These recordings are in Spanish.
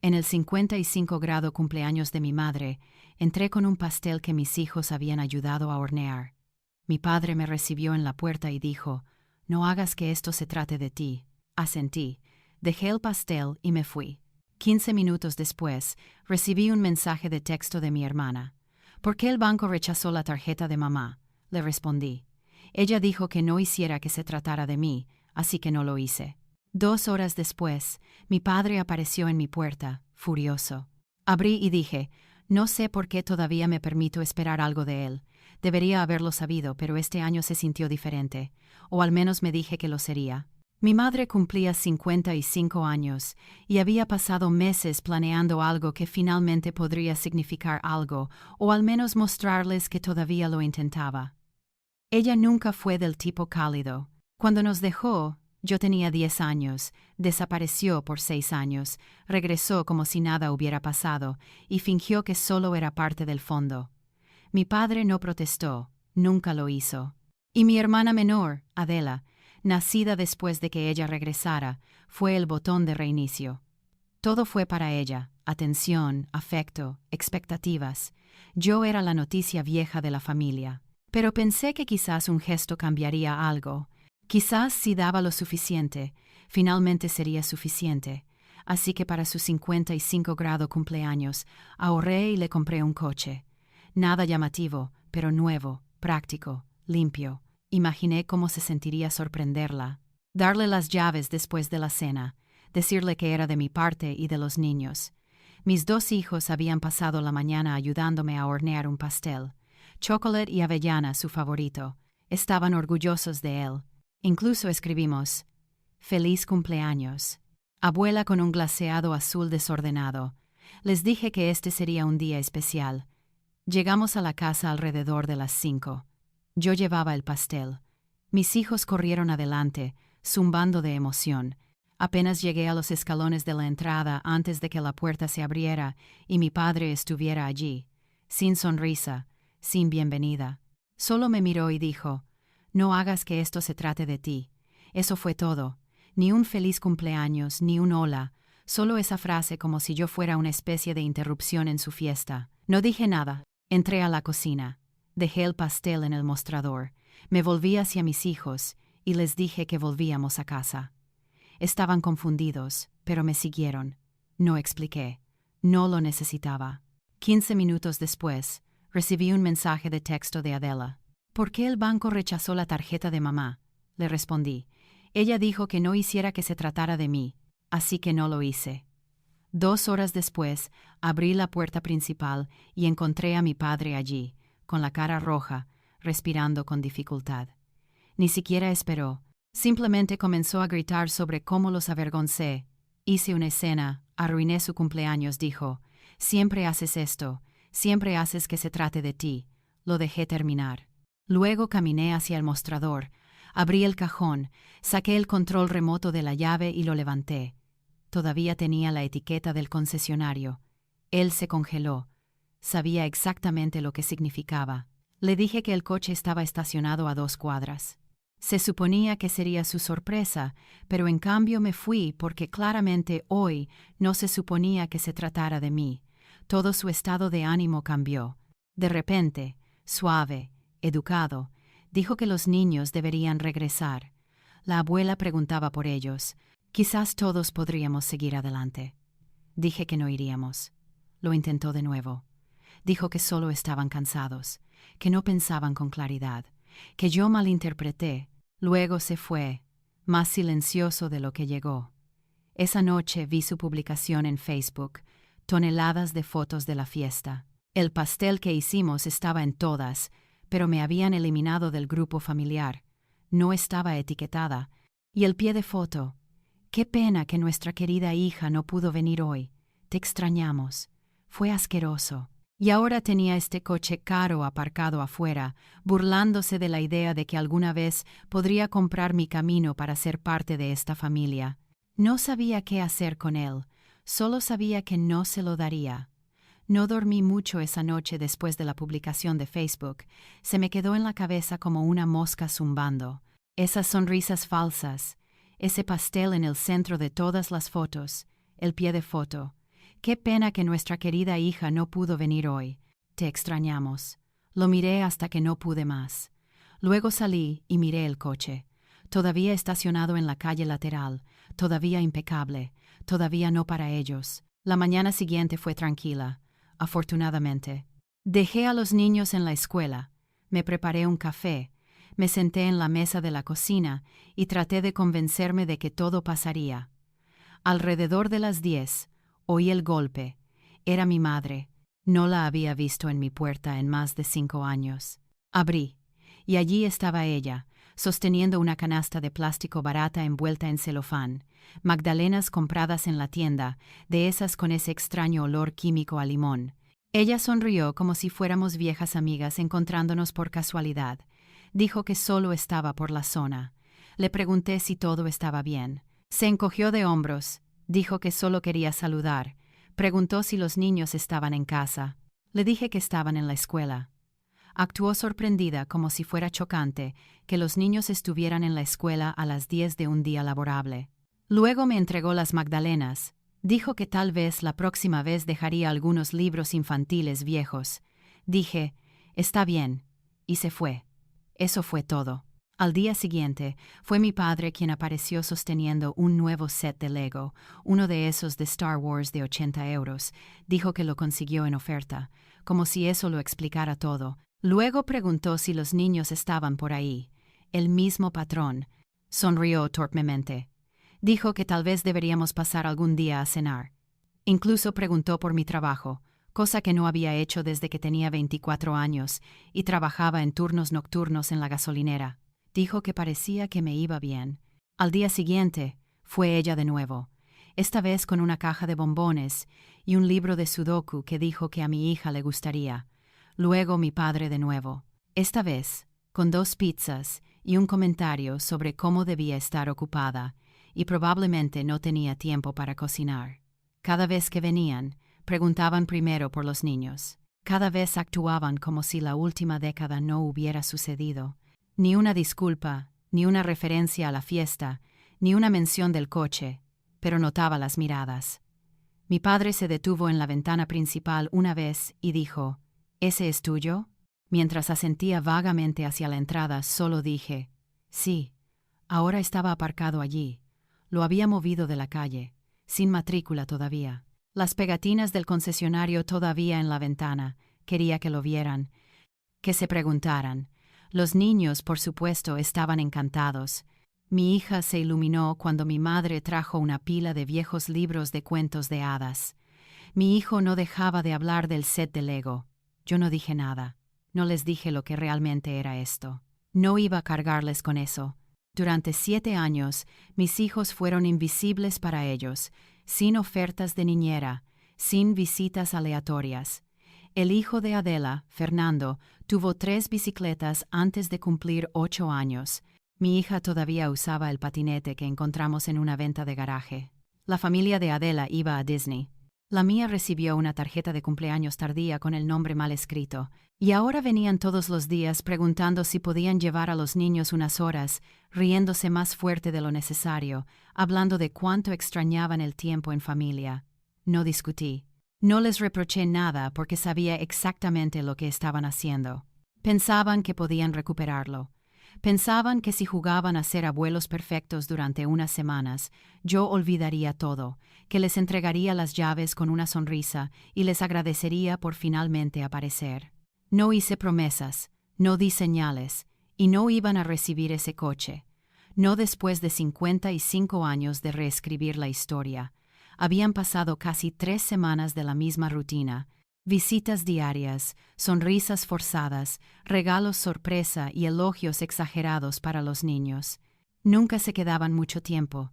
En el 55 grado cumpleaños de mi madre, entré con un pastel que mis hijos habían ayudado a hornear. Mi padre me recibió en la puerta y dijo: «No hagas que esto se trate de ti». Asentí, dejé el pastel y me fui. 15 minutos después, recibí un mensaje de texto de mi hermana. «¿Por qué el banco rechazó la tarjeta de mamá?», le respondí. Ella dijo que no hiciera que se tratara de mí, así que no lo hice. 2 horas después, mi padre apareció en mi puerta, furioso. Abrí y dije: «No sé por qué todavía me permito esperar algo de él. Debería haberlo sabido, pero este año se sintió diferente, o al menos me dije que lo sería». Mi madre cumplía 55 años y había pasado meses planeando algo que finalmente podría significar algo, o al menos mostrarles que todavía lo intentaba. Ella nunca fue del tipo cálido. Cuando nos dejó, yo tenía 10 años, desapareció por 6 años, regresó como si nada hubiera pasado y fingió que solo era parte del fondo. Mi padre no protestó, nunca lo hizo. Y mi hermana menor, Adela, nacida después de que ella regresara, fue el botón de reinicio. Todo fue para ella: atención, afecto, expectativas. Yo era la noticia vieja de la familia. Pero pensé que quizás un gesto cambiaría algo. Quizás si daba lo suficiente, finalmente sería suficiente. Así que para su 55 grado cumpleaños, ahorré y le compré un coche. Nada llamativo, pero nuevo, práctico, limpio. Imaginé cómo se sentiría sorprenderla. Darle las llaves después de la cena, decirle que era de mi parte y de los niños. Mis 2 hijos habían pasado la mañana ayudándome a hornear un pastel. Chocolate y avellana, su favorito. Estaban orgullosos de él. Incluso escribimos: «Feliz cumpleaños». Abuela con un glaseado azul desordenado. Les dije que este sería un día especial. Llegamos a la casa alrededor de las 5. Yo llevaba el pastel. Mis hijos corrieron adelante, zumbando de emoción. Apenas llegué a los escalones de la entrada antes de que la puerta se abriera y mi padre estuviera allí, sin sonrisa, sin bienvenida. Solo me miró y dijo: «No hagas que esto se trate de ti». Eso fue todo. Ni un feliz cumpleaños, ni un hola, solo esa frase como si yo fuera una especie de interrupción en su fiesta. No dije nada. Entré a la cocina. Dejé el pastel en el mostrador. Me volví hacia mis hijos y les dije que volvíamos a casa. Estaban confundidos, pero me siguieron. No expliqué. No lo necesitaba. 15 minutos después, recibí un mensaje de texto de Adela. «¿Por qué el banco rechazó la tarjeta de mamá?», le respondí. Ella dijo que no hiciera que se tratara de mí, así que no lo hice. 2 horas después, abrí la puerta principal y encontré a mi padre allí, con la cara roja, respirando con dificultad. Ni siquiera esperó. Simplemente comenzó a gritar sobre cómo los avergoncé. Hice una escena, arruiné su cumpleaños, dijo. «Siempre haces esto, siempre haces que se trate de ti». Lo dejé terminar. Luego caminé hacia el mostrador, abrí el cajón, saqué el control remoto de la llave y lo levanté. Todavía tenía la etiqueta del concesionario. Él se congeló. Sabía exactamente lo que significaba. Le dije que el coche estaba estacionado a 2 cuadras. Se suponía que sería su sorpresa, pero en cambio me fui porque claramente hoy no se suponía que se tratara de mí. Todo su estado de ánimo cambió. De repente, suave, educado, dijo que los niños deberían regresar. La abuela preguntaba por ellos. Quizás todos podríamos seguir adelante. Dije que no iríamos. Lo intentó de nuevo. Dijo que solo estaban cansados, que no pensaban con claridad, que yo malinterpreté. Luego se fue, más silencioso de lo que llegó. Esa noche vi su publicación en Facebook, toneladas de fotos de la fiesta. El pastel que hicimos estaba en todas, pero me habían eliminado del grupo familiar. No estaba etiquetada. Y el pie de foto: «Qué pena que nuestra querida hija no pudo venir hoy. Te extrañamos». Fue asqueroso. Y ahora tenía este coche caro aparcado afuera, burlándose de la idea de que alguna vez podría comprar mi camino para ser parte de esta familia. No sabía qué hacer con él, solo sabía que no se lo daría. No dormí mucho esa noche después de la publicación de Facebook. Se me quedó en la cabeza como una mosca zumbando. Esas sonrisas falsas, ese pastel en el centro de todas las fotos, el pie de foto. Qué pena que nuestra querida hija no pudo venir hoy. Te extrañamos. Lo miré hasta que no pude más. Luego salí y miré el coche. Todavía estacionado en la calle lateral, todavía impecable, todavía no para ellos. La mañana siguiente fue tranquila, afortunadamente. Dejé a los niños en la escuela, me preparé un café, me senté en la mesa de la cocina y traté de convencerme de que todo pasaría. Alrededor de las 10, oí el golpe. Era mi madre. No la había visto en mi puerta en más de 5 años. Abrí, y allí estaba ella, sosteniendo una canasta de plástico barata envuelta en celofán, magdalenas compradas en la tienda, de esas con ese extraño olor químico a limón. Ella sonrió como si fuéramos viejas amigas encontrándonos por casualidad. Dijo que solo estaba por la zona. Le pregunté si todo estaba bien. Se encogió de hombros, dijo que solo quería saludar. Preguntó si los niños estaban en casa. Le dije que estaban en la escuela. Actuó sorprendida como si fuera chocante que los niños estuvieran en la escuela a las 10 de un día laborable. Luego me entregó las magdalenas. Dijo que tal vez la próxima vez dejaría algunos libros infantiles viejos. Dije, está bien, y se fue. Eso fue todo. Al día siguiente, fue mi padre quien apareció sosteniendo un nuevo set de Lego, uno de esos de Star Wars de 80 euros. Dijo que lo consiguió en oferta, como si eso lo explicara todo. Luego preguntó si los niños estaban por ahí. El mismo patrón. Sonrió torpemente. Dijo que tal vez deberíamos pasar algún día a cenar. Incluso preguntó por mi trabajo, cosa que no había hecho desde que tenía 24 años y trabajaba en turnos nocturnos en la gasolinera. Dijo que parecía que me iba bien. Al día siguiente, fue ella de nuevo, esta vez con una caja de bombones y un libro de sudoku que dijo que a mi hija le gustaría. Luego mi padre de nuevo, esta vez, con 2 pizzas y un comentario sobre cómo debía estar ocupada, y probablemente no tenía tiempo para cocinar. Cada vez que venían, preguntaban primero por los niños. Cada vez actuaban como si la última década no hubiera sucedido. Ni una disculpa, ni una referencia a la fiesta, ni una mención del coche, pero notaba las miradas. Mi padre se detuvo en la ventana principal una vez y dijo, ¿ese es tuyo? Mientras asentía vagamente hacia la entrada, solo dije, sí. Ahora estaba aparcado allí. Lo había movido de la calle, sin matrícula todavía. Las pegatinas del concesionario todavía en la ventana. Quería que lo vieran, que se preguntaran. Los niños, por supuesto, estaban encantados. Mi hija se iluminó cuando mi madre trajo una pila de viejos libros de cuentos de hadas. Mi hijo no dejaba de hablar del set de Lego. Yo no dije nada. No les dije lo que realmente era esto. No iba a cargarles con eso. Durante 7 años, mis hijos fueron invisibles para ellos, sin ofertas de niñera, sin visitas aleatorias. El hijo de Adela, Fernando, tuvo 3 bicicletas antes de cumplir 8 años. Mi hija todavía usaba el patinete que encontramos en una venta de garaje. La familia de Adela iba a Disney. La mía recibió una tarjeta de cumpleaños tardía con el nombre mal escrito, y ahora venían todos los días preguntando si podían llevar a los niños unas horas, riéndose más fuerte de lo necesario, hablando de cuánto extrañaban el tiempo en familia. No discutí. No les reproché nada porque sabía exactamente lo que estaban haciendo. Pensaban que podían recuperarlo. Pensaban que si jugaban a ser abuelos perfectos durante unas semanas, yo olvidaría todo, que les entregaría las llaves con una sonrisa y les agradecería por finalmente aparecer. No hice promesas, no di señales, y no iban a recibir ese coche. No después de 55 años de reescribir la historia. Habían pasado casi 3 semanas de la misma rutina. Visitas diarias, sonrisas forzadas, regalos sorpresa y elogios exagerados para los niños. Nunca se quedaban mucho tiempo,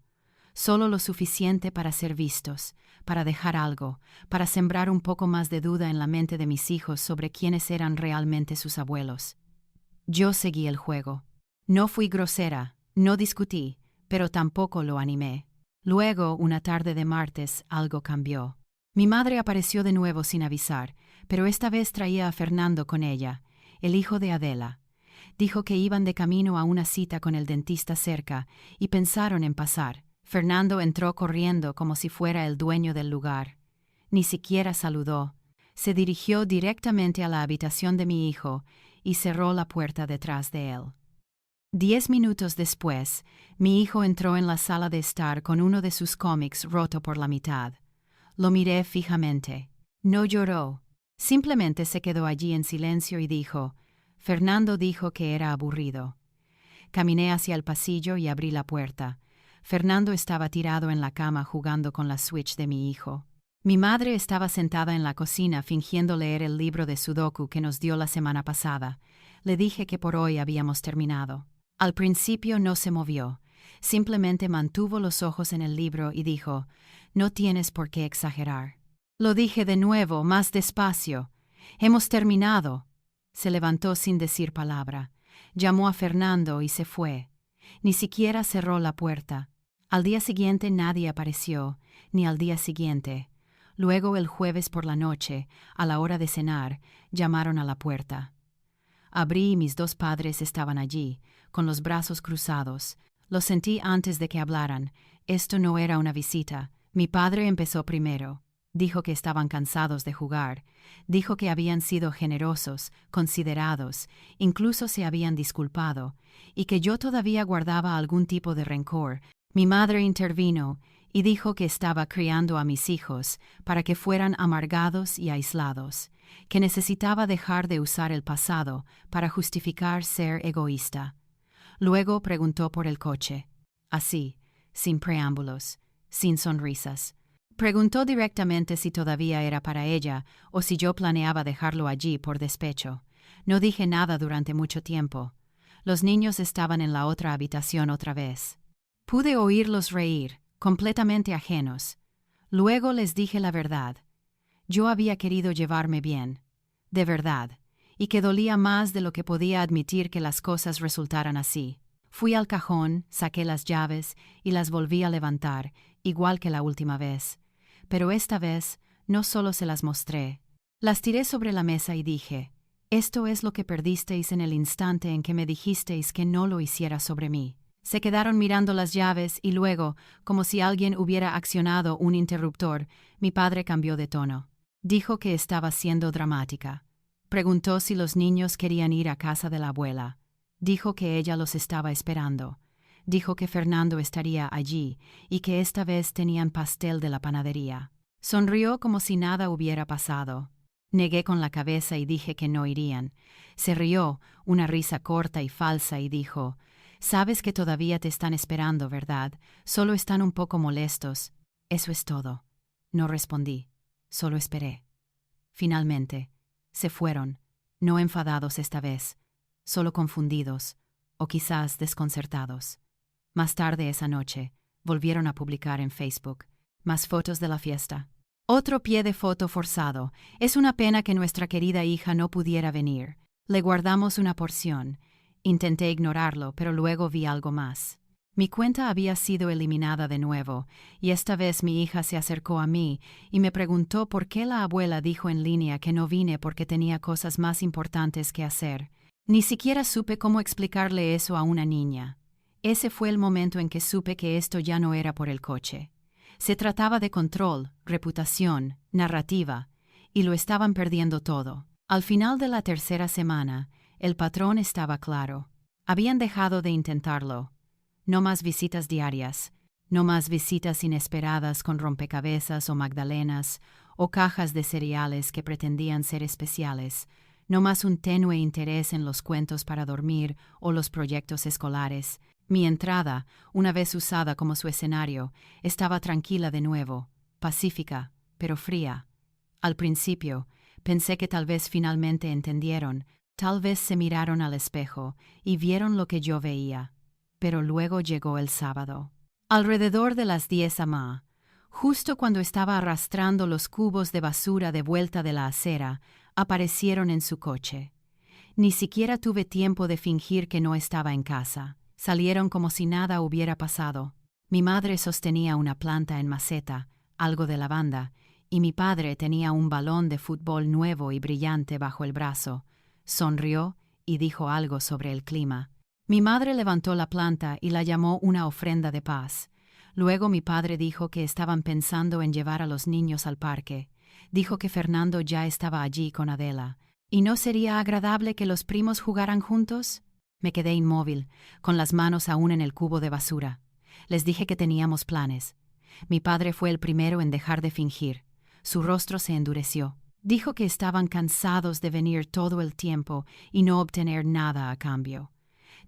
solo lo suficiente para ser vistos, para dejar algo, para sembrar un poco más de duda en la mente de mis hijos sobre quiénes eran realmente sus abuelos. Yo seguí el juego. No fui grosera, no discutí, pero tampoco lo animé. Luego, una tarde de martes, algo cambió. Mi madre apareció de nuevo sin avisar, pero esta vez traía a Fernando con ella, el hijo de Adela. Dijo que iban de camino a una cita con el dentista cerca y pensaron en pasar. Fernando entró corriendo como si fuera el dueño del lugar. Ni siquiera saludó. Se dirigió directamente a la habitación de mi hijo y cerró la puerta detrás de él. 10 minutos después, mi hijo entró en la sala de estar con uno de sus cómics roto por la mitad. Lo miré fijamente. No lloró. Simplemente se quedó allí en silencio y dijo: Fernando dijo que era aburrido. Caminé hacia el pasillo y abrí la puerta. Fernando estaba tirado en la cama jugando con la Switch de mi hijo. Mi madre estaba sentada en la cocina fingiendo leer el libro de Sudoku que nos dio la semana pasada. Le dije que por hoy habíamos terminado. Al principio no se movió. Simplemente mantuvo los ojos en el libro y dijo: No tienes por qué exagerar. Lo dije de nuevo, más despacio. Hemos terminado. Se levantó sin decir palabra. Llamó a Fernando y se fue. Ni siquiera cerró la puerta. Al día siguiente nadie apareció, ni al día siguiente. Luego, el jueves por la noche, a la hora de cenar, llamaron a la puerta. Abrí y mis dos padres estaban allí, con los brazos cruzados. Lo sentí antes de que hablaran. Esto no era una visita. Mi padre empezó primero. Dijo que estaban cansados de jugar. Dijo que habían sido generosos, considerados, incluso se habían disculpado, y que yo todavía guardaba algún tipo de rencor. Mi madre intervino y dijo que estaba criando a mis hijos para que fueran amargados y aislados, que necesitaba dejar de usar el pasado para justificar ser egoísta. Luego preguntó por el coche. Así, sin preámbulos, sin sonrisas. Preguntó directamente si todavía era para ella o si yo planeaba dejarlo allí por despecho. No dije nada durante mucho tiempo. Los niños estaban en la otra habitación otra vez. Pude oírlos reír, completamente ajenos. Luego les dije la verdad. Yo había querido llevarme bien, de verdad, y que dolía más de lo que podía admitir que las cosas resultaran así. Fui al cajón, saqué las llaves y las volví a levantar, igual que la última vez. Pero esta vez no solo se las mostré. Las tiré sobre la mesa y dije: esto es lo que perdisteis en el instante en que me dijisteis que no lo hiciera sobre mí. Se quedaron mirando las llaves y luego, como si alguien hubiera accionado un interruptor, mi padre cambió de tono. Dijo que estaba siendo dramática. Preguntó si los niños querían ir a casa de la abuela. Dijo que ella los estaba esperando. Dijo que Fernando estaría allí y que esta vez tenían pastel de la panadería. Sonrió como si nada hubiera pasado. Negué con la cabeza y dije que no irían. Se rió, una risa corta y falsa, y dijo: «Sabes que todavía te están esperando, ¿verdad? Solo están un poco molestos». Eso es todo. No respondí. Solo esperé. Finalmente, se fueron, no enfadados esta vez, solo confundidos, o quizás desconcertados. Más tarde esa noche, volvieron a publicar en Facebook más fotos de la fiesta. Otro pie de foto forzado. Es una pena que nuestra querida hija no pudiera venir. Le guardamos una porción. Intenté ignorarlo, pero luego vi algo más. Mi cuenta había sido eliminada de nuevo, y esta vez mi hija se acercó a mí y me preguntó por qué la abuela dijo en línea que no vine porque tenía cosas más importantes que hacer. Ni siquiera supe cómo explicarle eso a una niña. Ese fue el momento en que supe que esto ya no era por el coche. Se trataba de control, reputación, narrativa, y lo estaban perdiendo todo. Al final de la tercera semana, el patrón estaba claro. Habían dejado de intentarlo. No más visitas diarias, no más visitas inesperadas con rompecabezas o magdalenas, o cajas de cereales que pretendían ser especiales, no más un tenue interés en los cuentos para dormir o los proyectos escolares. Mi entrada, una vez usada como su escenario, estaba tranquila de nuevo, pacífica, pero fría. Al principio, pensé que tal vez finalmente entendieron, tal vez se miraron al espejo y vieron lo que yo veía. Pero luego llegó el sábado. Alrededor de las 10 a.m., justo cuando estaba arrastrando los cubos de basura de vuelta de la acera, aparecieron en su coche. Ni siquiera tuve tiempo de fingir que no estaba en casa. Salieron como si nada hubiera pasado. Mi madre sostenía una planta en maceta, algo de lavanda, y mi padre tenía un balón de fútbol nuevo y brillante bajo el brazo. Sonrió y dijo algo sobre el clima. Mi madre levantó la planta y la llamó una ofrenda de paz. Luego mi padre dijo que estaban pensando en llevar a los niños al parque. Dijo que Fernando ya estaba allí con Adela. ¿Y no sería agradable que los primos jugaran juntos? Me quedé inmóvil, con las manos aún en el cubo de basura. Les dije que teníamos planes. Mi padre fue el primero en dejar de fingir. Su rostro se endureció. Dijo que estaban cansados de venir todo el tiempo y no obtener nada a cambio.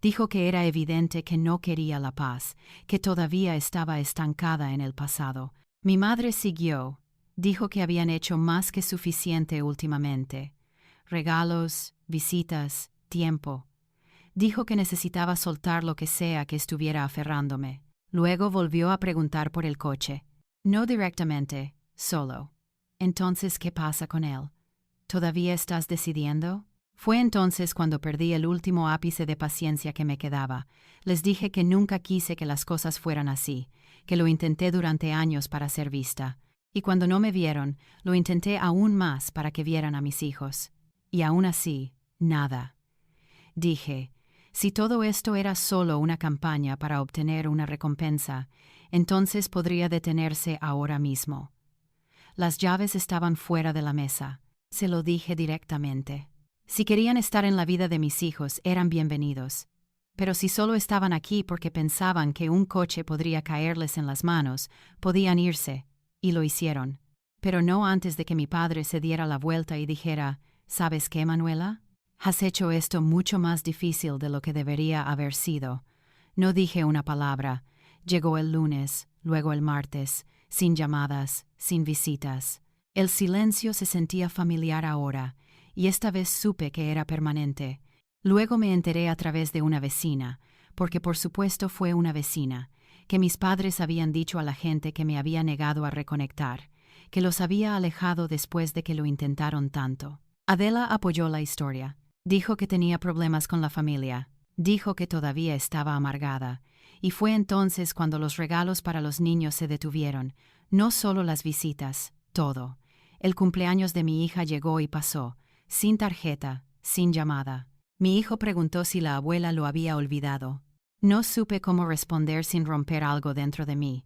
Dijo que era evidente que no quería la paz, que todavía estaba estancada en el pasado. Mi madre siguió. Dijo que habían hecho más que suficiente últimamente. Regalos, visitas, tiempo. Dijo que necesitaba soltar lo que sea que estuviera aferrándome. Luego volvió a preguntar por el coche. No directamente, solo. Entonces, ¿qué pasa con él? ¿Todavía estás decidiendo? Fue entonces cuando perdí el último ápice de paciencia que me quedaba. Les dije que nunca quise que las cosas fueran así, que lo intenté durante años para ser vista. Y cuando no me vieron, lo intenté aún más para que vieran a mis hijos. Y aún así, nada. Dije, si todo esto era solo una campaña para obtener una recompensa, entonces podría detenerse ahora mismo. Las llaves estaban fuera de la mesa. Se lo dije directamente. Si querían estar en la vida de mis hijos, eran bienvenidos. Pero si solo estaban aquí porque pensaban que un coche podría caerles en las manos, podían irse, y lo hicieron. Pero no antes de que mi padre se diera la vuelta y dijera, ¿sabes qué, Manuela? Has hecho esto mucho más difícil de lo que debería haber sido. No dije una palabra. Llegó el lunes, luego el martes, sin llamadas, sin visitas. El silencio se sentía familiar ahora, y esta vez supe que era permanente. Luego me enteré a través de una vecina, porque por supuesto fue una vecina, que mis padres habían dicho a la gente que me había negado a reconectar, que los había alejado después de que lo intentaron tanto. Adela apoyó la historia. Dijo que tenía problemas con la familia. Dijo que todavía estaba amargada. Y fue entonces cuando los regalos para los niños se detuvieron, no solo las visitas, todo. El cumpleaños de mi hija llegó y pasó, sin tarjeta, sin llamada. Mi hijo preguntó si la abuela lo había olvidado. No supe cómo responder sin romper algo dentro de mí.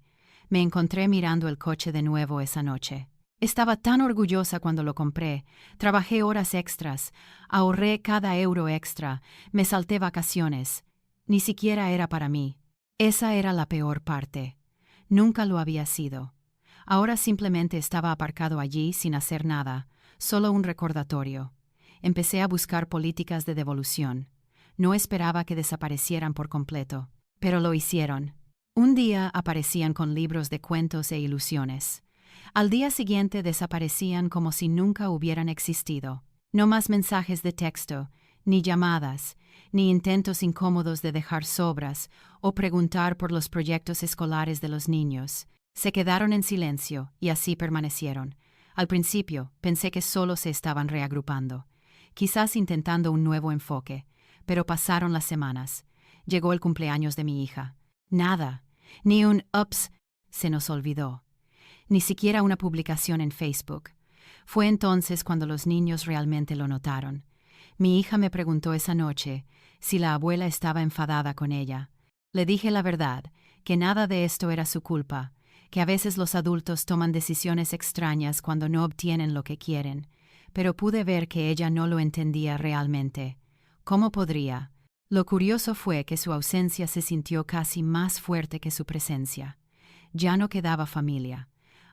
Me encontré mirando el coche de nuevo esa noche. Estaba tan orgullosa cuando lo compré. Trabajé horas extras, ahorré cada euro extra, me salté vacaciones. Ni siquiera era para mí. Esa era la peor parte. Nunca lo había sido. Ahora simplemente estaba aparcado allí sin hacer nada, solo un recordatorio. Empecé a buscar políticas de devolución. No esperaba que desaparecieran por completo, pero lo hicieron. Un día aparecían con libros de cuentos e ilusiones. Al día siguiente desaparecían como si nunca hubieran existido. No más mensajes de texto, ni llamadas, ni intentos incómodos de dejar sobras o preguntar por los proyectos escolares de los niños. Se quedaron en silencio y así permanecieron. Al principio pensé que solo se estaban reagrupando, quizás intentando un nuevo enfoque, pero pasaron las semanas. Llegó el cumpleaños de mi hija. Nada, ni un ups, se nos olvidó. Ni siquiera una publicación en Facebook. Fue entonces cuando los niños realmente lo notaron. Mi hija me preguntó esa noche si la abuela estaba enfadada con ella. Le dije la verdad, que nada de esto era su culpa, que a veces los adultos toman decisiones extrañas cuando no obtienen lo que quieren, pero pude ver que ella no lo entendía realmente. ¿Cómo podría? Lo curioso fue que su ausencia se sintió casi más fuerte que su presencia. Ya no quedaba familia.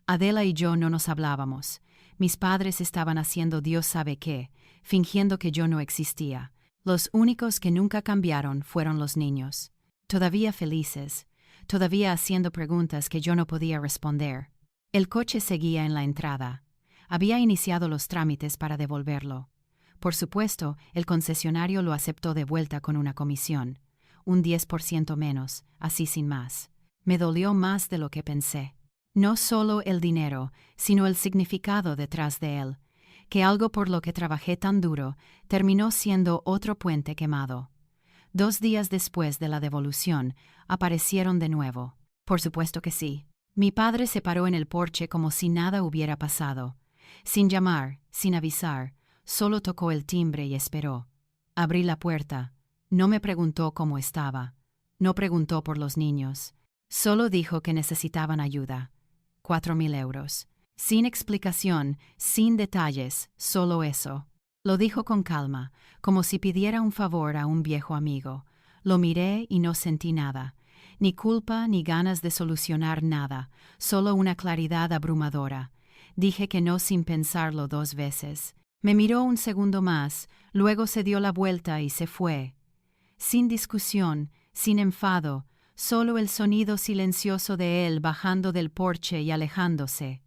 Adela y yo no nos hablábamos. Mis padres estaban haciendo Dios sabe qué, fingiendo que yo no existía. Los únicos que nunca cambiaron fueron los niños. Todavía felices, todavía haciendo preguntas que yo no podía responder. El coche seguía en la entrada. Había iniciado los trámites para devolverlo. Por supuesto, el concesionario lo aceptó de vuelta con una comisión, un 10% menos, así sin más. Me dolió más de lo que pensé. No solo el dinero, sino el significado detrás de él, que algo por lo que trabajé tan duro terminó siendo otro puente quemado. 2 días después de la devolución, aparecieron de nuevo. Por supuesto que sí. Mi padre se paró en el porche como si nada hubiera pasado. Sin llamar, sin avisar, solo tocó el timbre y esperó. Abrí la puerta. No me preguntó cómo estaba. No preguntó por los niños. Solo dijo que necesitaban ayuda. 4.000 euros. Sin explicación, sin detalles, solo eso. Lo dijo con calma, como si pidiera un favor a un viejo amigo. Lo miré y no sentí nada. Ni culpa ni ganas de solucionar nada, solo una claridad abrumadora. Dije que no sin pensarlo 2 veces. Me miró un segundo más, luego se dio la vuelta y se fue. Sin discusión, sin enfado, solo el sonido silencioso de él bajando del porche y alejándose.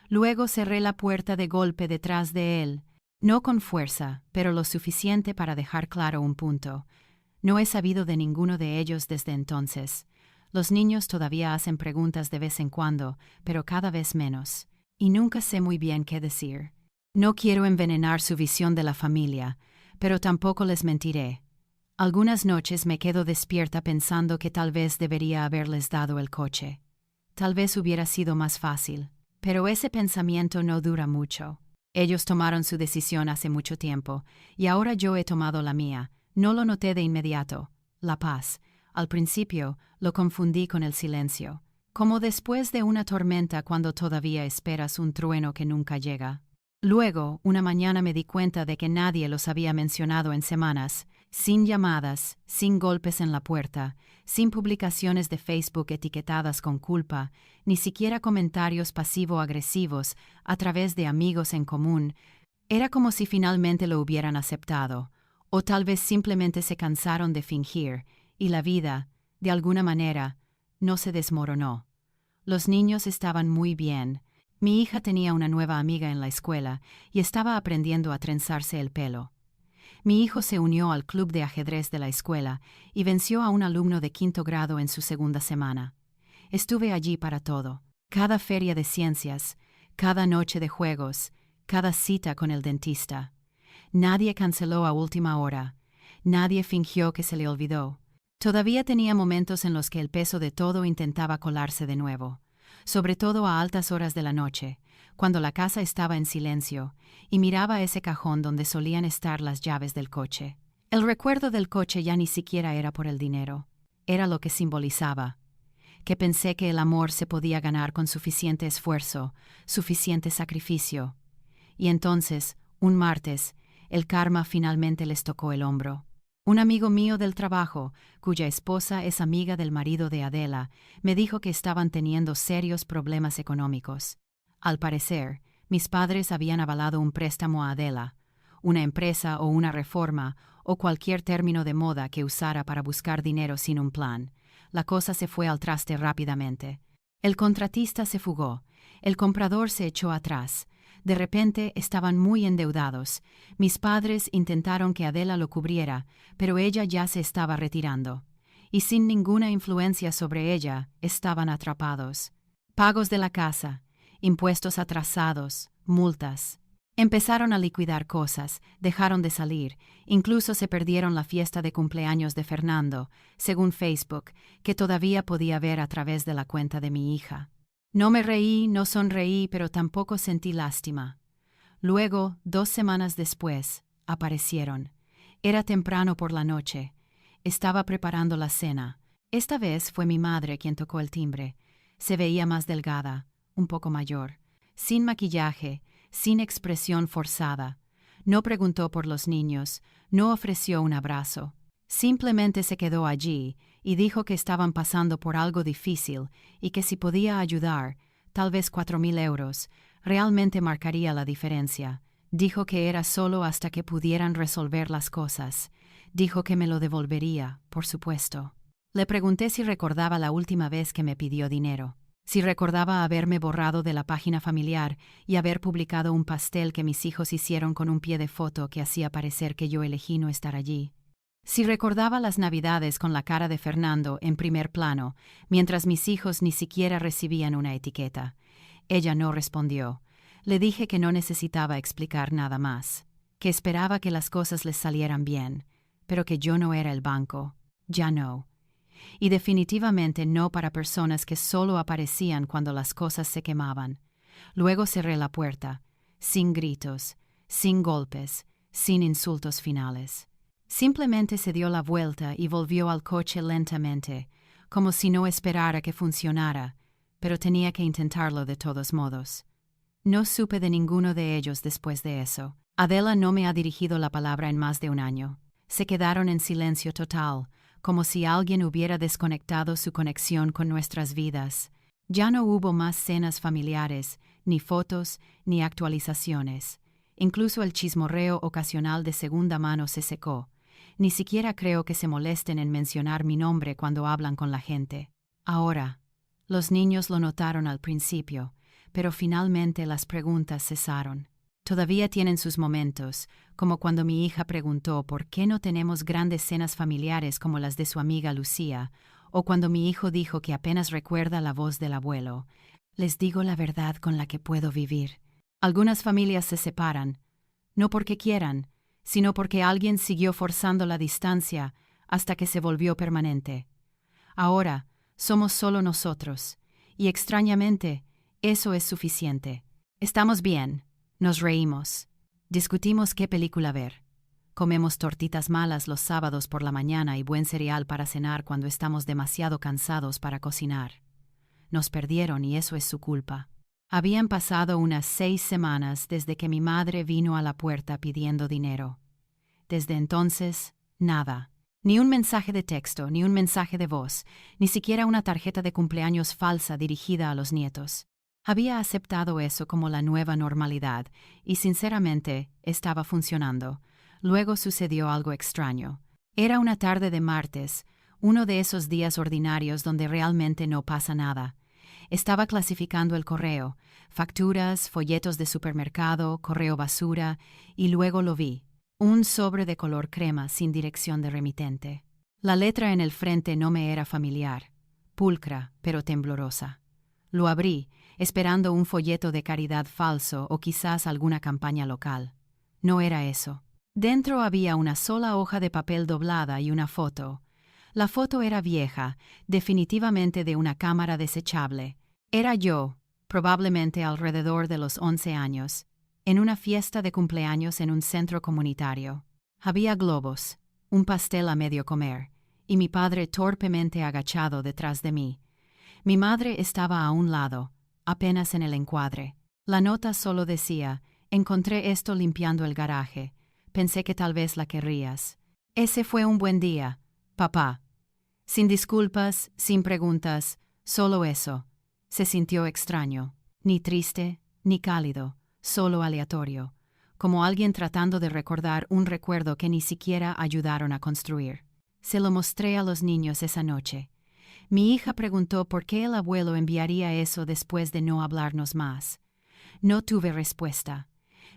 Luego cerré la puerta de golpe detrás de él, no con fuerza, pero lo suficiente para dejar claro un punto. No he sabido de ninguno de ellos desde entonces. Los niños todavía hacen preguntas de vez en cuando, pero cada vez menos. Y nunca sé muy bien qué decir. No quiero envenenar su visión de la familia, pero tampoco les mentiré. Algunas noches me quedo despierta pensando que tal vez debería haberles dado el coche. Tal vez hubiera sido más fácil. Pero ese pensamiento no dura mucho. Ellos tomaron su decisión hace mucho tiempo, y ahora yo he tomado la mía. No lo noté de inmediato. La paz. Al principio, lo confundí con el silencio. Como después de una tormenta cuando todavía esperas un trueno que nunca llega. Luego, una mañana me di cuenta de que nadie los había mencionado en semanas, sin llamadas, sin golpes en la puerta, sin publicaciones de Facebook etiquetadas con culpa, ni siquiera comentarios pasivo-agresivos a través de amigos en común. Era como si finalmente lo hubieran aceptado, o tal vez simplemente se cansaron de fingir, y la vida, de alguna manera, no se desmoronó. Los niños estaban muy bien. Mi hija tenía una nueva amiga en la escuela y estaba aprendiendo a trenzarse el pelo. Mi hijo se unió al club de ajedrez de la escuela y venció a un alumno de 5º grado en su segunda semana. Estuve allí para todo, cada feria de ciencias, cada noche de juegos, cada cita con el dentista. Nadie canceló a última hora, nadie fingió que se le olvidó. Todavía tenía momentos en los que el peso de todo intentaba colarse de nuevo, sobre todo a altas horas de la noche, cuando la casa estaba en silencio, y miraba ese cajón donde solían estar las llaves del coche. El recuerdo del coche ya ni siquiera era por el dinero, era lo que simbolizaba, que pensé que el amor se podía ganar con suficiente esfuerzo, suficiente sacrificio. Y entonces, un martes, el karma finalmente les tocó el hombro. Un amigo mío del trabajo, cuya esposa es amiga del marido de Adela, me dijo que estaban teniendo serios problemas económicos. Al parecer, mis padres habían avalado un préstamo a Adela, una empresa o una reforma o cualquier término de moda que usara para buscar dinero sin un plan. La cosa se fue al traste rápidamente. El contratista se fugó, el comprador se echó atrás. De repente estaban muy endeudados. Mis padres intentaron que Adela lo cubriera, pero ella ya se estaba retirando. Y sin ninguna influencia sobre ella, estaban atrapados. Pagos de la casa, impuestos atrasados, multas. Empezaron a liquidar cosas, dejaron de salir, incluso se perdieron la fiesta de cumpleaños de Fernando, según Facebook, que todavía podía ver a través de la cuenta de mi hija. No me reí, no sonreí, pero tampoco sentí lástima. Luego, 2 semanas después, aparecieron. Era temprano por la noche. Estaba preparando la cena. Esta vez fue mi madre quien tocó el timbre. Se veía más delgada, un poco mayor, sin maquillaje, sin expresión forzada. No preguntó por los niños, no ofreció un abrazo. Simplemente se quedó allí y dijo que estaban pasando por algo difícil y que si podía ayudar, tal vez 4.000 euros, realmente marcaría la diferencia. Dijo que era solo hasta que pudieran resolver las cosas. Dijo que me lo devolvería, por supuesto. Le pregunté si recordaba la última vez que me pidió dinero, si recordaba haberme borrado de la página familiar y haber publicado un pastel que mis hijos hicieron con un pie de foto que hacía parecer que yo elegí no estar allí. Si recordaba las Navidades con la cara de Fernando en primer plano, mientras mis hijos ni siquiera recibían una etiqueta. Ella no respondió. Le dije que no necesitaba explicar nada más, que esperaba que las cosas les salieran bien, pero que yo no era el banco. Ya no. Y definitivamente no para personas que solo aparecían cuando las cosas se quemaban. Luego cerré la puerta, sin gritos, sin golpes, sin insultos finales. Simplemente se dio la vuelta y volvió al coche lentamente, como si no esperara que funcionara, pero tenía que intentarlo de todos modos. No supe de ninguno de ellos después de eso. Adela no me ha dirigido la palabra en más de un año. Se quedaron en silencio total, como si alguien hubiera desconectado su conexión con nuestras vidas. Ya no hubo más cenas familiares, ni fotos, ni actualizaciones. Incluso el chismorreo ocasional de segunda mano se secó. Ni siquiera creo que se molesten en mencionar mi nombre cuando hablan con la gente. Ahora, los niños lo notaron al principio, pero finalmente las preguntas cesaron. Todavía tienen sus momentos, como cuando mi hija preguntó por qué no tenemos grandes cenas familiares como las de su amiga Lucía, o cuando mi hijo dijo que apenas recuerda la voz del abuelo. Les digo la verdad con la que puedo vivir. Algunas familias se separan, no porque quieran, sino porque alguien siguió forzando la distancia hasta que se volvió permanente. Ahora, somos solo nosotros, y extrañamente, eso es suficiente. Estamos bien, nos reímos, discutimos qué película ver. Comemos tortitas malas los sábados por la mañana y buen cereal para cenar cuando estamos demasiado cansados para cocinar. Nos perdieron y eso es su culpa. Habían pasado unas 6 semanas desde que mi madre vino a la puerta pidiendo dinero. Desde entonces, nada. Ni un mensaje de texto, ni un mensaje de voz, ni siquiera una tarjeta de cumpleaños falsa dirigida a los nietos. Había aceptado eso como la nueva normalidad y, sinceramente, estaba funcionando. Luego sucedió algo extraño. Era una tarde de martes, uno de esos días ordinarios donde realmente no pasa nada. Estaba clasificando el correo, facturas, folletos de supermercado, correo basura, y luego lo vi. Un sobre de color crema sin dirección de remitente. La letra en el frente no me era familiar, pulcra pero temblorosa. Lo abrí, esperando un folleto de caridad falso o quizás alguna campaña local. No era eso. Dentro había una sola hoja de papel doblada y una foto. La foto era vieja, definitivamente de una cámara desechable. Era yo, probablemente alrededor de los 11 años, en una fiesta de cumpleaños en un centro comunitario. Había globos, un pastel a medio comer, y mi padre torpemente agachado detrás de mí. Mi madre estaba a un lado, apenas en el encuadre. La nota solo decía: encontré esto limpiando el garaje. Pensé que tal vez la querrías. Ese fue un buen día, papá. Sin disculpas, sin preguntas, solo eso. Se sintió extraño, ni triste, ni cálido, solo aleatorio, como alguien tratando de recordar un recuerdo que ni siquiera ayudaron a construir. Se lo mostré a los niños esa noche. Mi hija preguntó por qué el abuelo enviaría eso después de no hablarnos más. No tuve respuesta.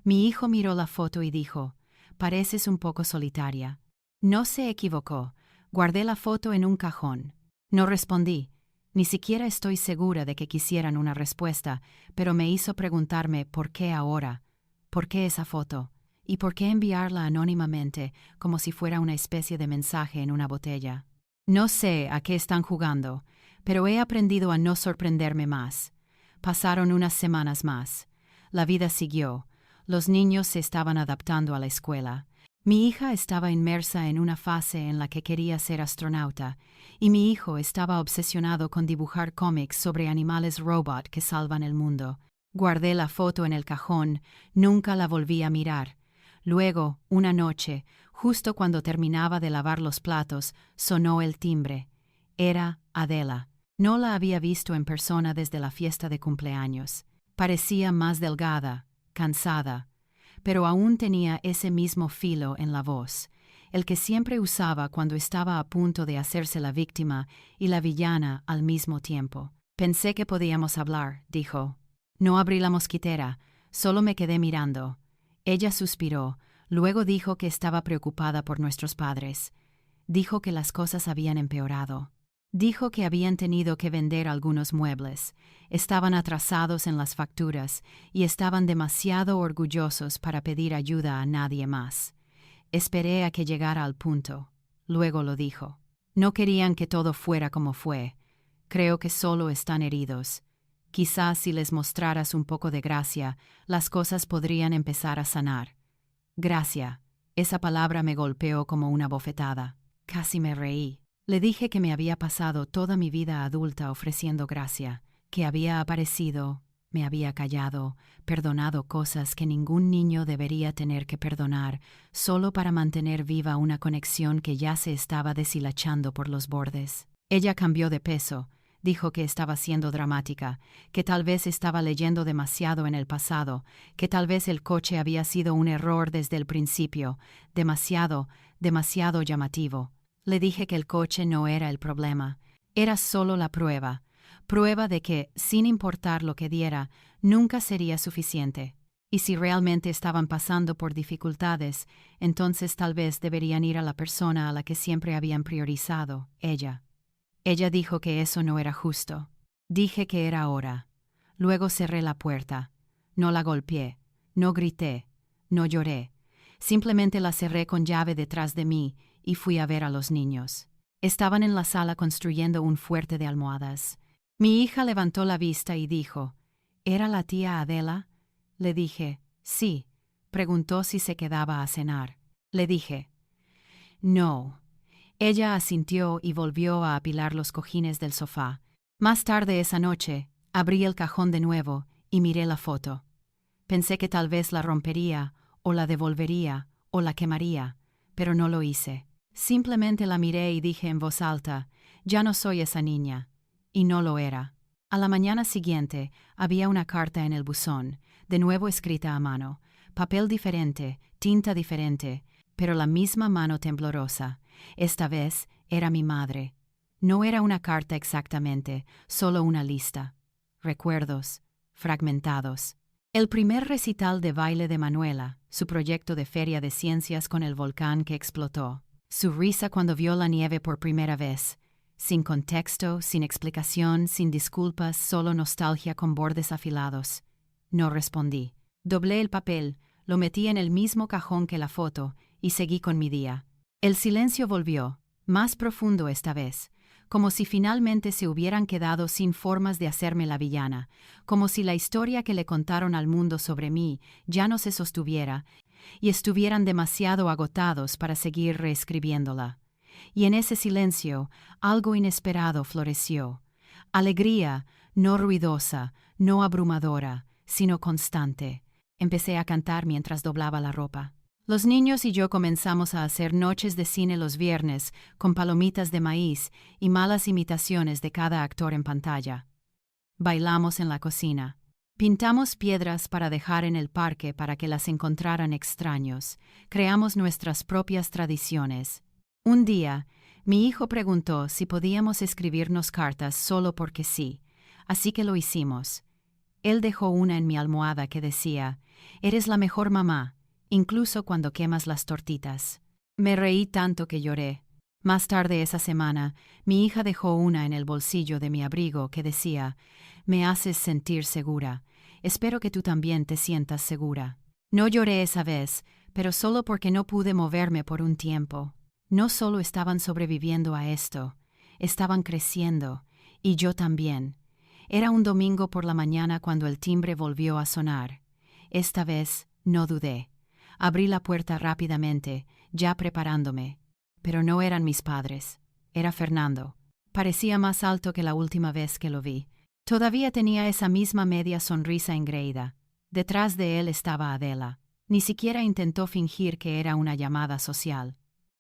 Mi hijo miró la foto y dijo: pareces un poco solitaria. No se equivocó. Guardé la foto en un cajón. No respondí. Ni siquiera estoy segura de que quisieran una respuesta, pero me hizo preguntarme por qué ahora, por qué esa foto, y por qué enviarla anónimamente como si fuera una especie de mensaje en una botella. No sé a qué están jugando, pero he aprendido a no sorprenderme más. Pasaron unas semanas más. La vida siguió. Los niños se estaban adaptando a la escuela. Mi hija estaba inmersa en una fase en la que quería ser astronauta, y mi hijo estaba obsesionado con dibujar cómics sobre animales robot que salvan el mundo. Guardé la foto en el cajón, nunca la volví a mirar. Luego, una noche, justo cuando terminaba de lavar los platos, sonó el timbre. Era Adela. No la había visto en persona desde la fiesta de cumpleaños. Parecía más delgada, cansada, pero aún tenía ese mismo filo en la voz, el que siempre usaba cuando estaba a punto de hacerse la víctima y la villana al mismo tiempo. Pensé que podíamos hablar, dijo. No abrí la mosquitera, solo me quedé mirando. Ella suspiró, luego dijo que estaba preocupada por nuestros padres. Dijo que las cosas habían empeorado. Dijo que habían tenido que vender algunos muebles, estaban atrasados en las facturas y estaban demasiado orgullosos para pedir ayuda a nadie más. Esperé a que llegara al punto. Luego lo dijo. No querían que todo fuera como fue. Creo que solo están heridos. Quizás si les mostraras un poco de gracia, las cosas podrían empezar a sanar. Gracia. Esa palabra me golpeó como una bofetada. Casi me reí. Le dije que me había pasado toda mi vida adulta ofreciendo gracia, que había aparecido, Me había callado, perdonado cosas que ningún niño debería tener que perdonar, solo para mantener viva una conexión que ya se estaba deshilachando por los bordes. Ella cambió de peso, dijo que estaba siendo dramática, que tal vez estaba leyendo demasiado en el pasado, que tal vez el coche había sido un error desde el principio, demasiado llamativo. Le dije que el coche no era el problema, era solo la prueba de que, sin importar lo que diera, nunca sería suficiente. Y si realmente estaban pasando por dificultades, entonces tal vez deberían ir a la persona a la que siempre habían priorizado, ella. Ella dijo que eso no era justo. Dije que era hora. Luego cerré la puerta. No la golpeé, no grité, no lloré. Simplemente la cerré con llave detrás de mí y fui a ver a los niños. Estaban en la sala construyendo un fuerte de almohadas. Mi hija levantó la vista y dijo, ¿era la tía Adela? Le dije, sí. Preguntó si se quedaba a cenar. Le dije, no. Ella asintió y volvió a apilar los cojines del sofá. Más tarde esa noche, abrí el cajón de nuevo y miré la foto. Pensé que tal vez la rompería, o la devolvería, o la quemaría, pero no lo hice. Simplemente la miré y dije en voz alta, ya no soy esa niña. Y no lo era. A la mañana siguiente había una carta en el buzón, de nuevo escrita a mano, papel diferente, tinta diferente, pero la misma mano temblorosa. Esta vez era mi madre. No era una carta exactamente, solo una lista. Recuerdos, fragmentados. El primer recital de baile de Manuela, su proyecto de feria de ciencias con el volcán que explotó. Su risa cuando vio la nieve por primera vez. Sin contexto, sin explicación, sin disculpas, solo nostalgia con bordes afilados. No respondí. Doblé el papel, lo metí en el mismo cajón que la foto y seguí con mi día. El silencio volvió, más profundo esta vez, como si finalmente se hubieran quedado sin formas de hacerme la villana, como si la historia que le contaron al mundo sobre mí ya no se sostuviera y estuvieran demasiado agotados para seguir reescribiéndola. Y en ese silencio, algo inesperado floreció. Alegría, no ruidosa, no abrumadora, sino constante. Empecé a cantar mientras doblaba la ropa. Los niños y yo comenzamos a hacer noches de cine los viernes, con palomitas de maíz y malas imitaciones de cada actor en pantalla. Bailamos en la cocina. Pintamos piedras para dejar en el parque para que las encontraran extraños. Creamos nuestras propias tradiciones. Un día, mi hijo preguntó si podíamos escribirnos cartas solo porque sí, así que lo hicimos. Él dejó una en mi almohada que decía, «Eres la mejor mamá, incluso cuando quemas las tortitas». Me reí tanto que lloré. Más tarde esa semana, mi hija dejó una en el bolsillo de mi abrigo que decía, «Me haces sentir segura. Espero que tú también te sientas segura». No lloré esa vez, pero solo porque no pude moverme por un tiempo. No solo estaban sobreviviendo a esto, estaban creciendo, y yo también. Era un domingo por la mañana cuando el timbre volvió a sonar. Esta vez no dudé. Abrí la puerta rápidamente, ya preparándome. Pero no eran mis padres. Era Fernando. Parecía más alto que la última vez que lo vi. Todavía tenía esa misma media sonrisa engreída. Detrás de él estaba Adela. Ni siquiera intentó fingir que era una llamada social.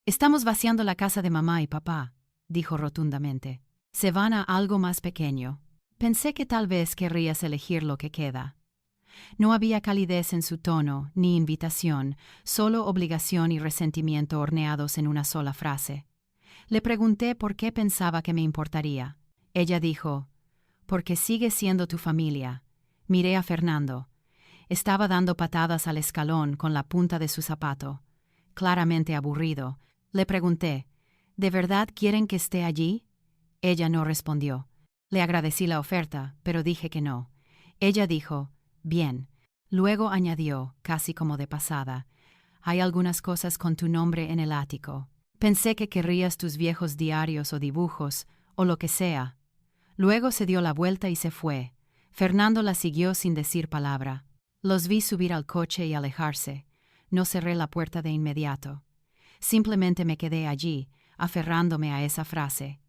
«Estamos vaciando la casa de mamá y papá», dijo rotundamente. «Se van a algo más pequeño. Pensé que tal vez querrías elegir lo que queda». No había calidez en su tono, ni invitación, solo obligación y resentimiento horneados en una sola frase. Le pregunté por qué pensaba que me importaría. Ella dijo, «Porque sigue siendo tu familia». Miré a Fernando. Estaba dando patadas al escalón con la punta de su zapato. Claramente aburrido. Le pregunté, «¿De verdad quieren que esté allí?» Ella no respondió. Le agradecí la oferta, pero dije que no. Ella dijo, «Bien». Luego añadió, casi como de pasada, «Hay algunas cosas con tu nombre en el ático. Pensé que querrías tus viejos diarios o dibujos, o lo que sea». Luego se dio la vuelta y se fue. Fernando la siguió sin decir palabra. Los vi subir al coche y alejarse. No cerré la puerta de inmediato. Simplemente me quedé allí, aferrándome a esa frase.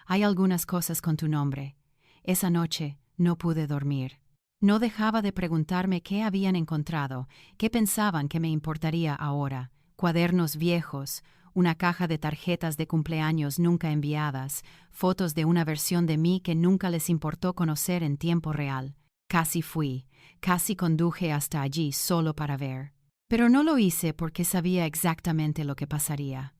«Hay algunas cosas con tu nombre». Esa noche no pude dormir. No dejaba de preguntarme qué habían encontrado, qué pensaban que me importaría ahora. Cuadernos viejos, una caja de tarjetas de cumpleaños nunca enviadas, fotos de una versión de mí que nunca les importó conocer en tiempo real. Casi conduje hasta allí solo para ver. Pero no lo hice porque sabía exactamente lo que pasaría.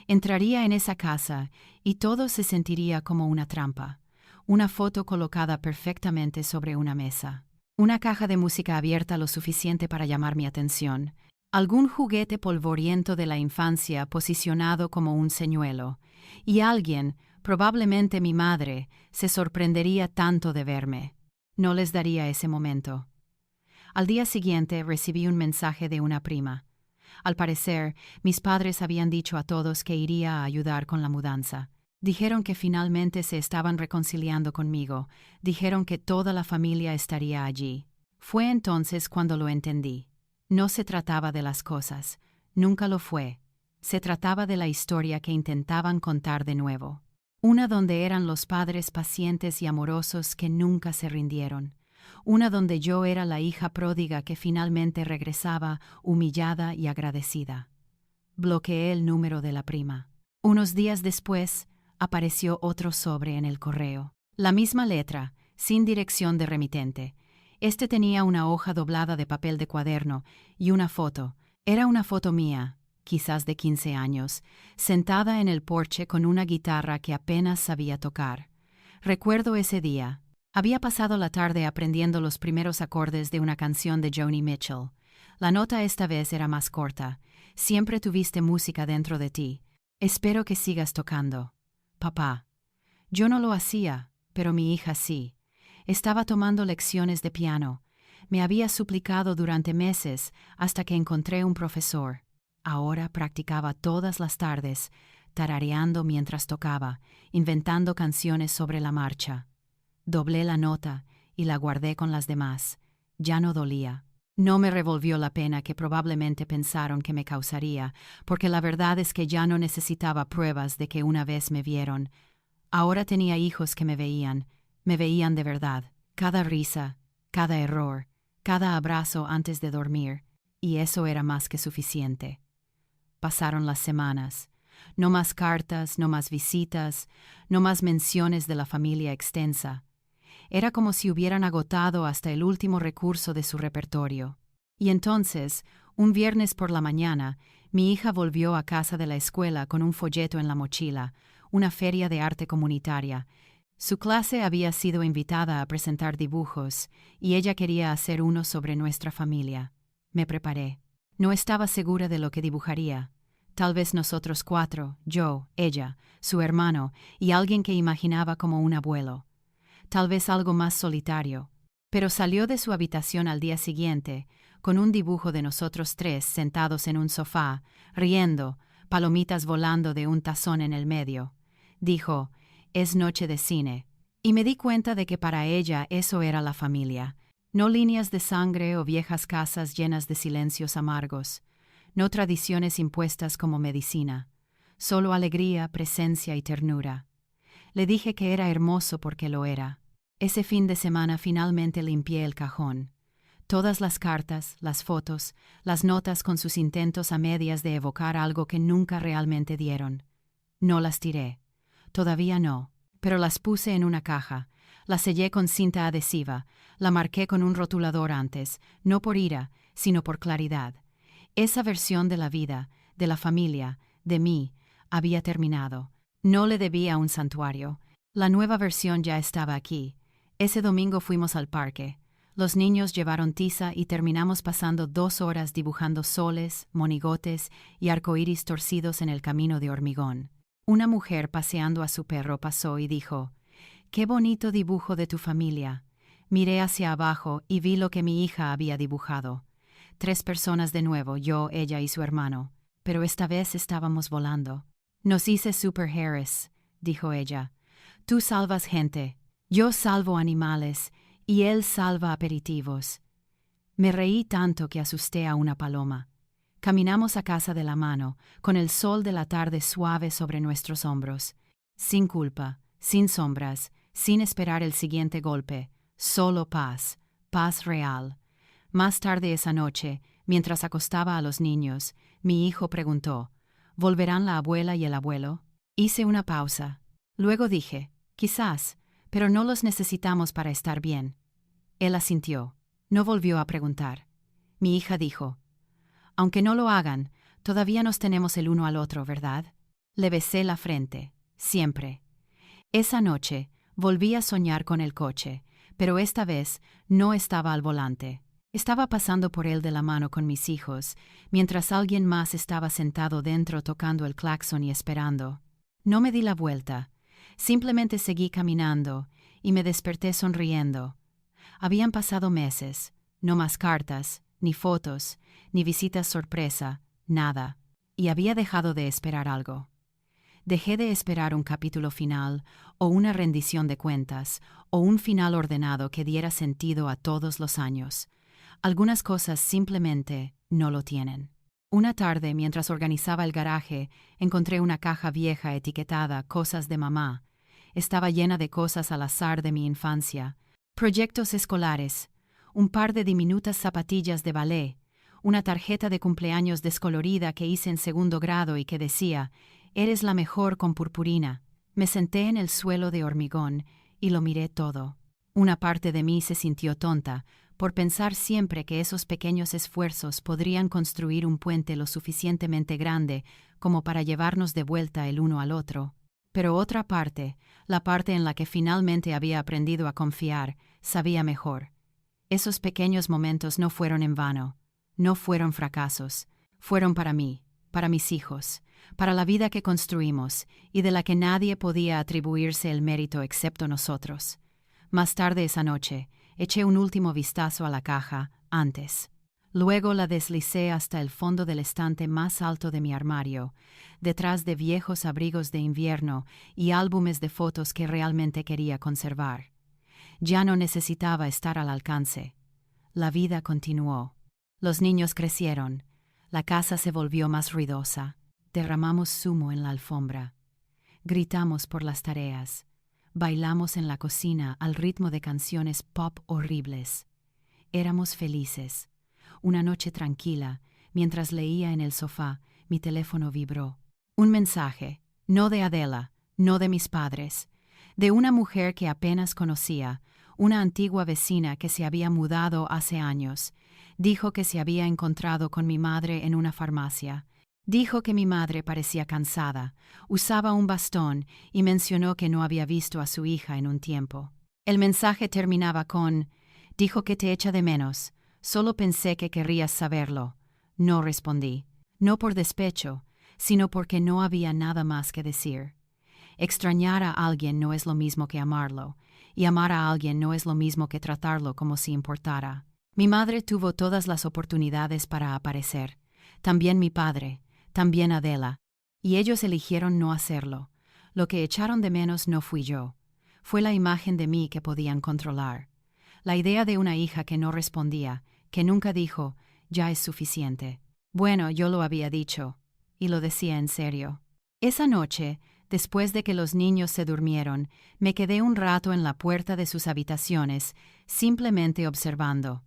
Entraría en esa casa y todo se sentiría como una trampa. Una foto colocada perfectamente sobre una mesa. Una caja de música abierta lo suficiente para llamar mi atención. Algún juguete polvoriento de la infancia posicionado como un señuelo. Y alguien, probablemente mi madre, se sorprendería tanto de verme. No les daría ese momento. Al día siguiente recibí un mensaje de una prima. Al parecer, mis padres habían dicho a todos que iría a ayudar con la mudanza. Dijeron que finalmente se estaban reconciliando conmigo. Dijeron que toda la familia estaría allí. Fue entonces cuando lo entendí. No se trataba de las cosas. Nunca lo fue. Se trataba de la historia que intentaban contar de nuevo. Una donde eran los padres pacientes y amorosos que nunca se rindieron. Una donde yo era la hija pródiga que finalmente regresaba, humillada y agradecida. Bloqueé el número de la prima. Unos días después, apareció otro sobre en el correo. La misma letra, sin dirección de remitente. Este tenía una hoja doblada de papel de cuaderno y una foto. Era una foto mía, quizás de 15 años, sentada en el porche con una guitarra que apenas sabía tocar. Recuerdo ese día. Había pasado la tarde aprendiendo los primeros acordes de una canción de Joni Mitchell. La nota esta vez era más corta. Siempre tuviste música dentro de ti. Espero que sigas tocando. Papá. Yo no lo hacía, pero mi hija sí. Estaba tomando lecciones de piano. Me había suplicado durante meses hasta que encontré un profesor. Ahora practicaba todas las tardes, tarareando mientras tocaba, inventando canciones sobre la marcha. Doblé la nota y la guardé con las demás. Ya no dolía. No me revolvió la pena que probablemente pensaron que me causaría, porque la verdad es que ya no necesitaba pruebas de que una vez me vieron. Ahora tenía hijos que me veían de verdad. Cada risa, cada error, cada abrazo antes de dormir, y eso era más que suficiente. Pasaron las semanas. No más cartas, no más visitas, no más menciones de la familia extensa. Era como si hubieran agotado hasta el último recurso de su repertorio. Y entonces, un viernes por la mañana, mi hija volvió a casa de la escuela con un folleto en la mochila, una feria de arte comunitaria. Su clase había sido invitada a presentar dibujos, y ella quería hacer uno sobre nuestra familia. Me preparé. No estaba segura de lo que dibujaría. Tal vez nosotros 4, yo, ella, su hermano, y alguien que imaginaba como un abuelo. Tal vez algo más solitario, pero salió de su habitación al día siguiente, con un dibujo de nosotros 3 sentados en un sofá, riendo, palomitas volando de un tazón en el medio. Dijo, «Es noche de cine», y me di cuenta de que para ella eso era la familia. No líneas de sangre o viejas casas llenas de silencios amargos, no tradiciones impuestas como medicina, solo alegría, presencia y ternura. Le dije que era hermoso porque lo era. Ese fin de semana finalmente limpié el cajón. Todas las cartas, las fotos, las notas con sus intentos a medias de evocar algo que nunca realmente dieron. No las tiré. Todavía no. Pero las puse en una caja. Las sellé con cinta adhesiva. La marqué con un rotulador antes, no por ira, sino por claridad. Esa versión de la vida, de la familia, de mí, había terminado. No le debía un santuario. La nueva versión ya estaba aquí. Ese domingo fuimos al parque. Los niños llevaron tiza y terminamos pasando 2 horas dibujando soles, monigotes y arcoíris torcidos en el camino de hormigón. Una mujer paseando a su perro pasó y dijo, «Qué bonito dibujo de tu familia». Miré hacia abajo y vi lo que mi hija había dibujado. 3 personas de nuevo, yo, ella y su hermano. Pero esta vez estábamos volando. «Nos hice Super Harris», dijo ella. «Tú salvas gente, yo salvo animales, y él salva aperitivos». Me reí tanto que asusté a una paloma. Caminamos a casa de la mano, con el sol de la tarde suave sobre nuestros hombros. Sin culpa, sin sombras, sin esperar el siguiente golpe, solo paz, paz real. Más tarde esa noche, mientras acostaba a los niños, mi hijo preguntó, ¿volverán la abuela y el abuelo? Hice una pausa. Luego dije, quizás, pero no los necesitamos para estar bien. Él asintió. No volvió a preguntar. Mi hija dijo, aunque no lo hagan, todavía nos tenemos el uno al otro, ¿verdad? Le besé la frente. Siempre. Esa noche, volví a soñar con el coche, pero esta vez no estaba al volante. Estaba pasando por él de la mano con mis hijos, mientras alguien más estaba sentado dentro tocando el claxon y esperando. No me di la vuelta. Simplemente seguí caminando y me desperté sonriendo. Habían pasado meses, no más cartas, ni fotos, ni visitas sorpresa, nada, y había dejado de esperar algo. Dejé de esperar un capítulo final, o una rendición de cuentas, o un final ordenado que diera sentido a todos los años. Algunas cosas simplemente no lo tienen. Una tarde, mientras organizaba el garaje, encontré una caja vieja etiquetada Cosas de mamá. Estaba llena de cosas al azar de mi infancia. Proyectos escolares, un par de diminutas zapatillas de ballet, una tarjeta de cumpleaños descolorida que hice en 2º grado y que decía, «Eres la mejor con purpurina». Me senté en el suelo de hormigón y lo miré todo. Una parte de mí se sintió tonta, por pensar siempre que esos pequeños esfuerzos podrían construir un puente lo suficientemente grande como para llevarnos de vuelta el uno al otro. Pero otra parte, la parte en la que finalmente había aprendido a confiar, sabía mejor. Esos pequeños momentos no fueron en vano, no fueron fracasos, fueron para mí, para mis hijos, para la vida que construimos y de la que nadie podía atribuirse el mérito excepto nosotros. Más tarde esa noche, eché un último vistazo a la caja, antes. Luego la deslicé hasta el fondo del estante más alto de mi armario, detrás de viejos abrigos de invierno y álbumes de fotos que realmente quería conservar. Ya no necesitaba estar al alcance. La vida continuó. Los niños crecieron. La casa se volvió más ruidosa. Derramamos zumo en la alfombra. Gritamos por las tareas. Bailamos en la cocina al ritmo de canciones pop horribles. Éramos felices. Una noche tranquila, mientras leía en el sofá, mi teléfono vibró. Un mensaje, no de Adela, no de mis padres, de una mujer que apenas conocía, una antigua vecina que se había mudado hace años. Dijo que se había encontrado con mi madre en una farmacia. Dijo que mi madre parecía cansada, usaba un bastón y mencionó que no había visto a su hija en un tiempo. El mensaje terminaba con, «Dijo que te echa de menos, solo pensé que querrías saberlo». No respondí, no por despecho, sino porque no había nada más que decir. Extrañar a alguien no es lo mismo que amarlo, y amar a alguien no es lo mismo que tratarlo como si importara. Mi madre tuvo todas las oportunidades para aparecer, también mi padre, también Adela, y ellos eligieron no hacerlo. Lo que echaron de menos no fui yo, fue la imagen de mí que podían controlar. La idea de una hija que no respondía, que nunca dijo, «Ya es suficiente». Bueno, yo lo había dicho, y lo decía en serio. Esa noche, después de que los niños se durmieron, me quedé un rato en la puerta de sus habitaciones, simplemente observando.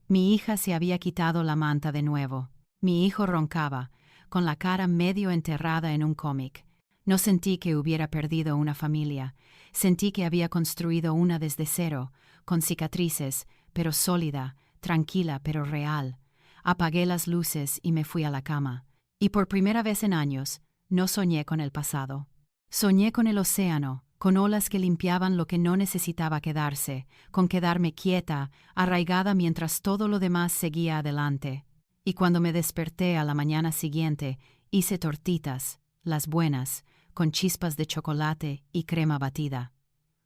Mi hija se había quitado la manta de nuevo. Mi hijo roncaba, con la cara medio enterrada en un cómic. No sentí que hubiera perdido una familia. Sentí que había construido una desde cero, con cicatrices, pero sólida, tranquila pero real. Apagué las luces y me fui a la cama. Y por primera vez en años, no soñé con el pasado. Soñé con el océano, con olas que limpiaban lo que no necesitaba quedarse, con quedarme quieta, arraigada mientras todo lo demás seguía adelante. Y cuando me desperté a la mañana siguiente, hice tortitas, las buenas, con chispas de chocolate y crema batida.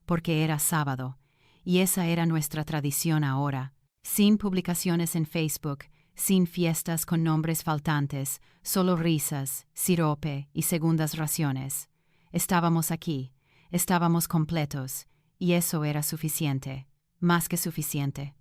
Porque era sábado, y esa era nuestra tradición ahora, sin publicaciones en Facebook, sin fiestas con nombres faltantes, solo risas, sirope y segundas raciones. Estábamos aquí, estábamos completos, y eso era suficiente, más que suficiente.